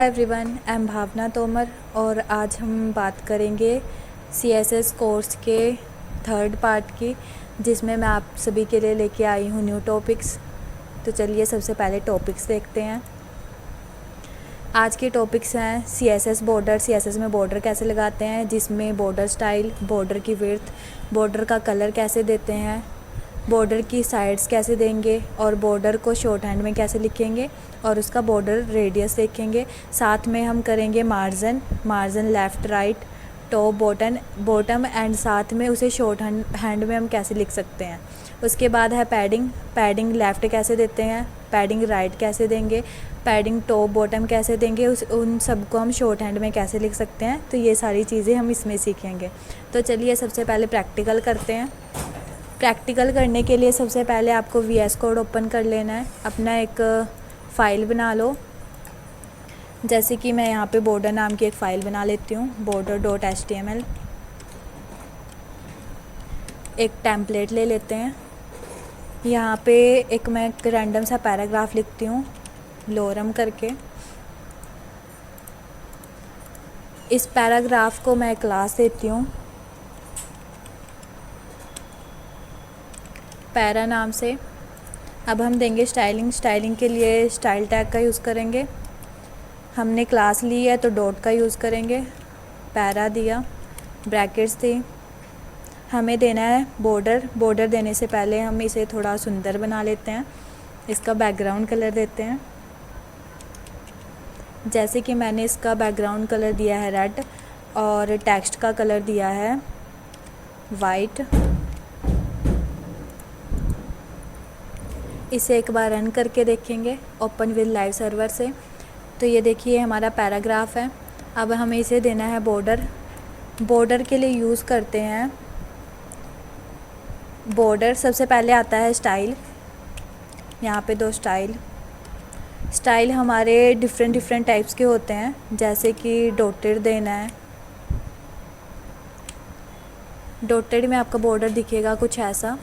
Everyone, I am भावना तोमर और आज हम बात करेंगे CSS कोर्स के थर्ड पार्ट की, जिसमें मैं आप सभी के लिए लेके आई हूँ न्यू टॉपिक्स। तो चलिए सबसे पहले टॉपिक्स देखते हैं। आज के टॉपिक्स हैं CSS बॉर्डर। CSS में बॉर्डर कैसे लगाते हैं, जिसमें बॉर्डर स्टाइल, बॉर्डर की विड्थ, बॉर्डर का कलर कैसे देते हैं, बॉर्डर की साइड्स कैसे देंगे और बॉर्डर को शॉर्ट हैंड में कैसे लिखेंगे और उसका बॉर्डर रेडियस देखेंगे। साथ में हम करेंगे margin left right, top bottom and साथ में उसे शॉर्ट हैंड में हम कैसे लिख सकते हैं। उसके बाद है पैडिंग लेफ़्ट कैसे देते हैं, पैडिंग राइट कैसे देंगे, पैडिंग टॉप बॉटम कैसे देंगे, उन सबको हम शॉर्ट हैंड में कैसे लिख सकते हैं। तो ये सारी चीज़ें हम इसमें सीखेंगे। तो चलिए सबसे पहले प्रैक्टिकल करते हैं। प्रैक्टिकल करने के लिए सबसे पहले आपको VS कोड ओपन कर लेना है। अपना एक फ़ाइल बना लो। जैसे कि मैं यहाँ पे बॉर्डर नाम की एक फ़ाइल बना लेती हूँ, border.html। एक टेम्पलेट ले लेते हैं। यहाँ पे मैं एक रैंडम सा पैराग्राफ लिखती हूँ लोरम करके। इस पैराग्राफ को मैं क्लास देती हूँ पैरा नाम से। अब हम देंगे स्टाइलिंग के लिए स्टाइल टैग का यूज़ करेंगे। हमने क्लास ली है तो डॉट का यूज़ करेंगे। पैरा दिया, ब्रैकेट्स दी। हमें देना है बॉर्डर देने से पहले हम इसे थोड़ा सुंदर बना लेते हैं। इसका बैकग्राउंड कलर देते हैं। जैसे कि मैंने इसका बैकग्राउंड कलर दिया है रेड और टेक्स्ट का कलर दिया है वाइट। इसे एक बार रन करके देखेंगे ओपन विद लाइव सर्वर से। तो ये देखिए हमारा पैराग्राफ है। अब हमें इसे देना है बॉर्डर के लिए यूज़ करते हैं बॉर्डर। सबसे पहले आता है स्टाइल। यहाँ पे 2 स्टाइल हमारे डिफरेंट टाइप्स के होते हैं। जैसे कि डॉटेड देना है, डॉटेड में आपका बॉर्डर दिखेगा कुछ ऐसा।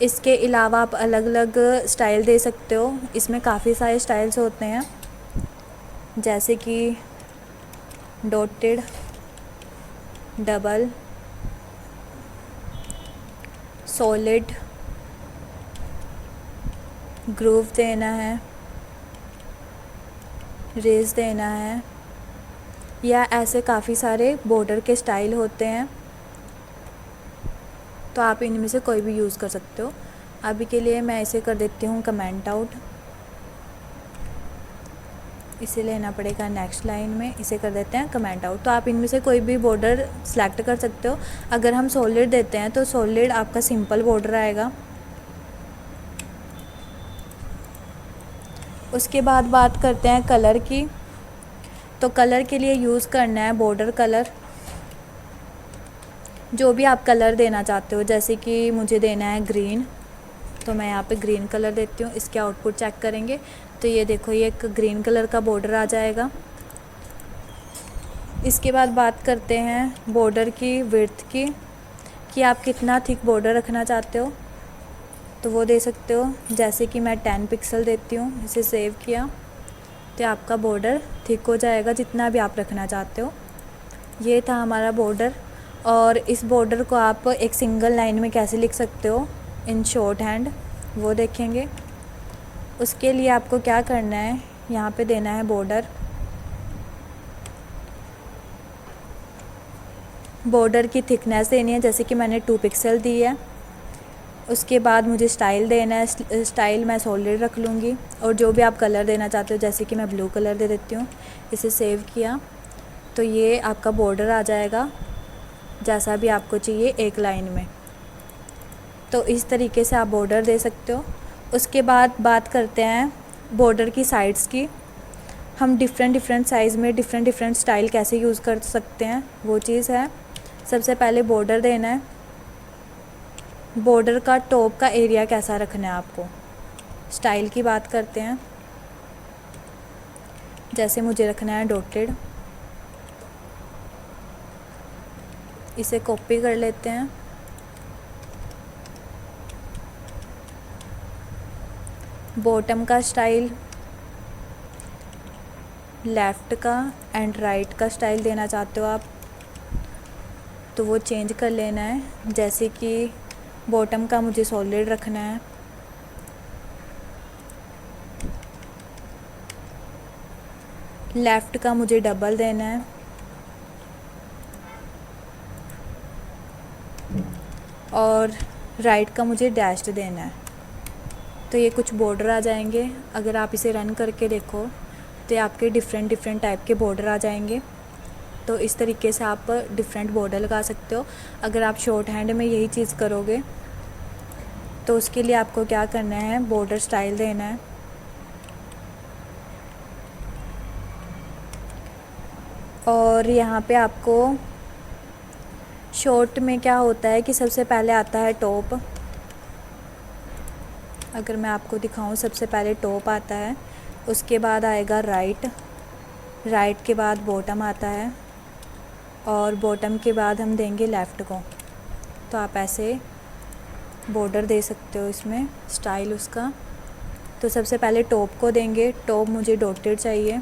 इसके अलावा आप अलग अलग स्टाइल दे सकते हो। इसमें काफ़ी सारे स्टाइल्स होते हैं, जैसे कि डॉटेड, डबल, सॉलिड, ग्रूव देना है, रेज देना है, या ऐसे काफ़ी सारे बॉर्डर के स्टाइल होते हैं। तो आप इनमें से कोई भी यूज़ कर सकते हो। अभी के लिए मैं इसे कर देती हूँ कमेंट आउट। इसे लेना पड़ेगा नेक्स्ट लाइन में, इसे कर देते हैं कमेंट आउट। तो आप इनमें से कोई भी बॉर्डर सेलेक्ट कर सकते हो। अगर हम सॉलिड देते हैं तो सॉलिड आपका सिंपल बॉर्डर आएगा। उसके बाद बात करते हैं कलर की। तो कलर के लिए यूज़ करना है बॉर्डर कलर, जो भी आप कलर देना चाहते हो। जैसे कि मुझे देना है ग्रीन, तो मैं यहाँ पे ग्रीन कलर देती हूँ। इसके आउटपुट चेक करेंगे तो ये देखो, ये एक ग्रीन कलर का बॉर्डर आ जाएगा। इसके बाद बात करते हैं बॉर्डर की विड्थ की, कि आप कितना थिक बॉर्डर रखना चाहते हो, तो वो दे सकते हो। जैसे कि मैं 10 पिक्सल देती हूँ। इसे सेव किया तो आपका बॉर्डर थिक हो जाएगा जितना भी आप रखना चाहते हो। ये था हमारा बॉर्डर। और इस बॉर्डर को आप एक सिंगल लाइन में कैसे लिख सकते हो इन शॉर्ट हैंड, वो देखेंगे। उसके लिए आपको क्या करना है, यहाँ पे देना है बॉर्डर की थिकनेस देनी है। जैसे कि मैंने 2 पिक्सल दी है। उसके बाद मुझे स्टाइल देना है। स्टाइल मैं सॉलिड रख लूँगी। और जो भी आप कलर देना चाहते हो, जैसे कि मैं ब्लू कलर दे देती हूँ। इसे सेव किया तो ये आपका बॉर्डर आ जाएगा जैसा भी आपको चाहिए एक लाइन में। तो इस तरीके से आप बॉर्डर दे सकते हो। उसके बाद बात करते हैं बॉर्डर की साइड्स की। हम डिफरेंट साइज़ में डिफरेंट स्टाइल कैसे यूज़ कर सकते हैं, वो चीज़ है। सबसे पहले बॉर्डर देना है। बॉर्डर का टॉप का एरिया कैसा रखना है आपको। स्टाइल की बात करते हैं। जैसे मुझे रखना है डॉटेड, इसे कॉपी कर लेते हैं। बॉटम का स्टाइल लेफ़्ट का एंड राइट का स्टाइल देना चाहते हो आप तो वो चेंज कर लेना है। जैसे कि बॉटम का मुझे सॉलिड रखना है, लेफ़्ट का मुझे डबल देना है और राइट का मुझे डैश्ड देना है। तो ये कुछ बॉर्डर आ जाएंगे। अगर आप इसे रन करके देखो तो ये आपके डिफरेंट टाइप के बॉर्डर आ जाएंगे। तो इस तरीके से आप डिफरेंट बॉर्डर लगा सकते हो। अगर आप शॉर्ट हैंड में यही चीज़ करोगे तो उसके लिए आपको क्या करना है, बॉर्डर स्टाइल देना है। और यहाँ पे आपको शॉर्ट में क्या होता है कि सबसे पहले आता है टॉप। अगर मैं आपको दिखाऊं, सबसे पहले टॉप आता है, उसके बाद आएगा राइट के बाद बॉटम आता है और बॉटम के बाद हम देंगे लेफ़्ट को। तो आप ऐसे बॉर्डर दे सकते हो इसमें, स्टाइल उसका। तो सबसे पहले टॉप को देंगे। टॉप मुझे डॉटेड चाहिए,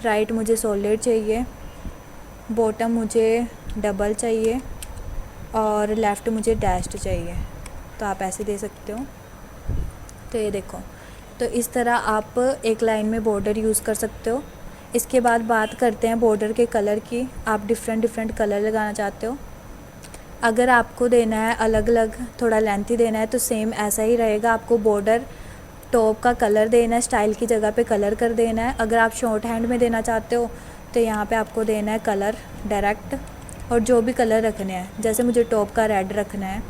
राइट मुझे सॉलिड चाहिए, बॉटम मुझे डबल चाहिए और लेफ़्ट मुझे डैश्ड चाहिए। तो आप ऐसे दे सकते हो। तो ये देखो, तो इस तरह आप एक लाइन में बॉर्डर यूज़ कर सकते हो। इसके बाद बात करते हैं बॉर्डर के कलर की। आप डिफरेंट कलर लगाना चाहते हो। अगर आपको देना है अलग अलग, थोड़ा लेंथी देना है तो सेम ऐसा ही रहेगा। आपको बॉर्डर टॉप का कलर देना है, स्टाइल की जगह पे कलर कर देना है। अगर आप शॉर्ट हैंड में देना चाहते हो तो यहाँ पे आपको देना है कलर डायरेक्ट, और जो भी कलर रखने हैं। जैसे मुझे टॉप का रेड रखना है,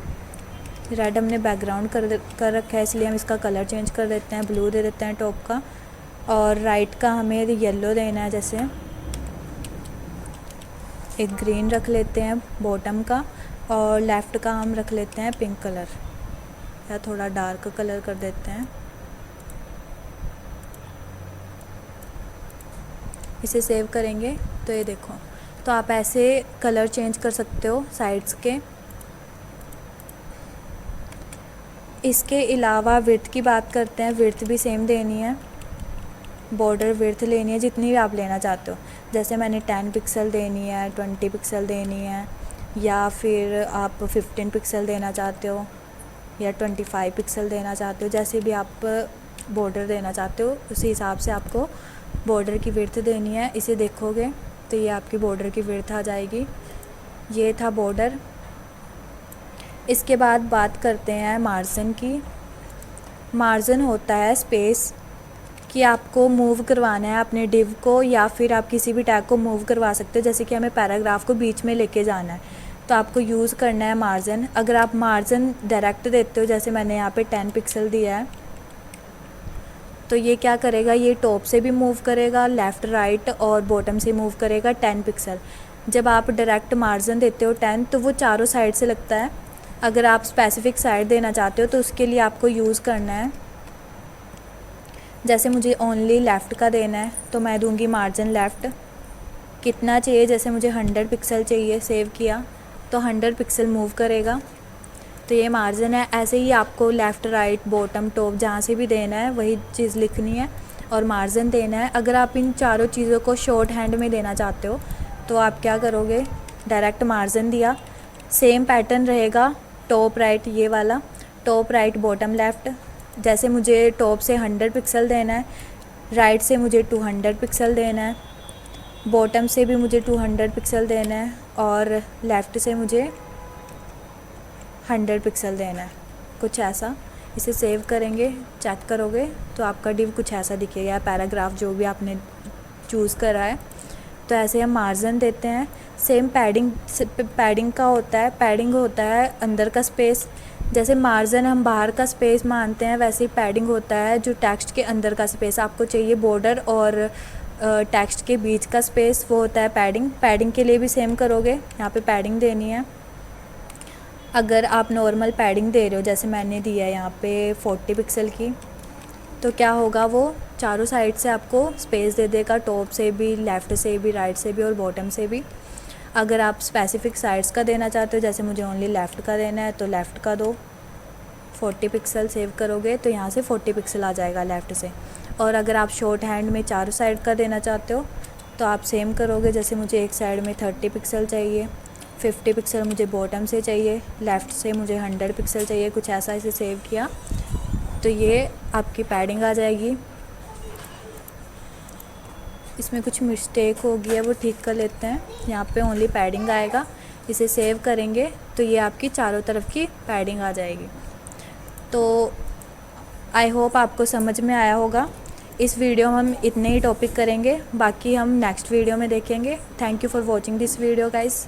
रेड हमने बैकग्राउंड कर रखा है इसलिए हम इसका कलर चेंज कर देते हैं, ब्लू दे देते हैं टॉप का। और राइट का हमें येलो देना है, जैसे एक ग्रीन रख लेते हैं बॉटम का, और लेफ़्ट का हम रख लेते हैं पिंक कलर या थोड़ा डार्क कलर कर देते हैं। इसे सेव करेंगे तो ये देखो, तो आप ऐसे कलर चेंज कर सकते हो साइड्स के। इसके अलावा विड्थ की बात करते हैं। विड्थ भी सेम देनी है, बॉर्डर विड्थ लेनी है जितनी भी आप लेना चाहते हो। जैसे मैंने 10 पिक्सल देनी है, 20 पिक्सल देनी है, या फिर आप 15 पिक्सल देना चाहते हो या 25 पिक्सल देना चाहते हो। जैसे भी आप बॉर्डर देना चाहते हो उसी हिसाब से आपको बॉर्डर की विड्थ देनी है। इसे देखोगे तो ये आपकी बॉर्डर की विड्थ आ जाएगी। ये था बॉर्डर। इसके बाद बात करते हैं मार्जिन की। मार्जिन होता है स्पेस कि आपको मूव करवाना है अपने डिव को, या फिर आप किसी भी टैग को मूव करवा सकते हो। जैसे कि हमें पैराग्राफ को बीच में लेके जाना है तो आपको यूज़ करना है मार्जिन। अगर आप मार्जिन डायरेक्ट देते हो, जैसे मैंने यहाँ पे 10 पिक्सल दिया है, तो ये क्या करेगा, ये टॉप से भी मूव करेगा, लेफ़्ट राइट और बॉटम से मूव करेगा 10 पिक्सल। जब आप डायरेक्ट मार्जिन देते हो 10 तो वो चारों साइड से लगता है। अगर आप स्पेसिफिक साइड देना चाहते हो तो उसके लिए आपको यूज़ करना है, जैसे मुझे ओनली लेफ़्ट का देना है तो मैं दूंगी मार्जिन लेफ़्ट। कितना चाहिए, जैसे मुझे 100 पिक्सल चाहिए, सेव किया तो 100 पिक्सल मूव करेगा। तो ये मार्जिन है। ऐसे ही आपको लेफ़्ट राइट बॉटम टॉप जहाँ से भी देना है वही चीज़ लिखनी है और मार्जिन देना है। अगर आप इन चारों चीज़ों को शॉर्ट हैंड में देना चाहते हो तो आप क्या करोगे, डायरेक्ट मार्जिन दिया, सेम पैटर्न रहेगा टॉप राइट, ये वाला टॉप राइट बॉटम लेफ़्ट। जैसे मुझे टॉप से 100 पिक्सल देना है, राइट से मुझे 200 पिक्सल देना है, बॉटम से भी मुझे 200 पिक्सल देना है और लेफ़्ट से मुझे 100 पिक्सल देना है, कुछ ऐसा। इसे सेव करेंगे, चेक करोगे तो आपका डिव कुछ ऐसा दिखेगा, पैराग्राफ जो भी आपने चूज़ करा है। तो ऐसे हम मार्जिन देते हैं। सेम पैडिंग का होता है। पैडिंग होता है अंदर का स्पेस। जैसे मार्जिन हम बाहर का स्पेस मानते हैं, वैसे ही पैडिंग होता है जो टेक्स्ट के अंदर का स्पेस आपको चाहिए। बॉर्डर और टेक्स्ट के बीच का स्पेस वो होता है पैडिंग। पैडिंग के लिए भी सेम करोगे, यहाँ पे पैडिंग देनी है। अगर आप नॉर्मल पैडिंग दे रहे हो, जैसे मैंने दिया है यहाँ पे 40 पिक्सल की, तो क्या होगा, वो चारों साइड से आपको स्पेस दे देगा, टॉप से भी, लेफ़्ट से भी, राइट से भी और बॉटम से भी। अगर आप स्पेसिफिक साइड्स का देना चाहते हो, जैसे मुझे ओनली लेफ़्ट का देना है तो लेफ़्ट का दो, 40 पिक्सल सेव करोगे तो यहाँ से 40 पिक्सल आ जाएगा लेफ़्ट से। और अगर आप शॉर्ट हैंड में चारों साइड का देना चाहते हो तो आप सेम करोगे। जैसे मुझे एक साइड में 30 पिक्सल चाहिए, 50 पिक्सल मुझे बॉटम से चाहिए, लेफ़्ट से मुझे 100 पिक्सल चाहिए, कुछ ऐसा इसे सेव किया तो ये आपकी पैडिंग आ जाएगी। इसमें कुछ मिस्टेक हो गई है, वो ठीक कर लेते हैं। यहाँ पे ओनली पैडिंग आएगा, इसे सेव करेंगे तो ये आपकी चारों तरफ की पैडिंग आ जाएगी। तो आई होप आपको समझ में आया होगा। इस वीडियो में हम इतने ही टॉपिक करेंगे, बाकी हम नेक्स्ट वीडियो में देखेंगे। Thank you for watching this video guys.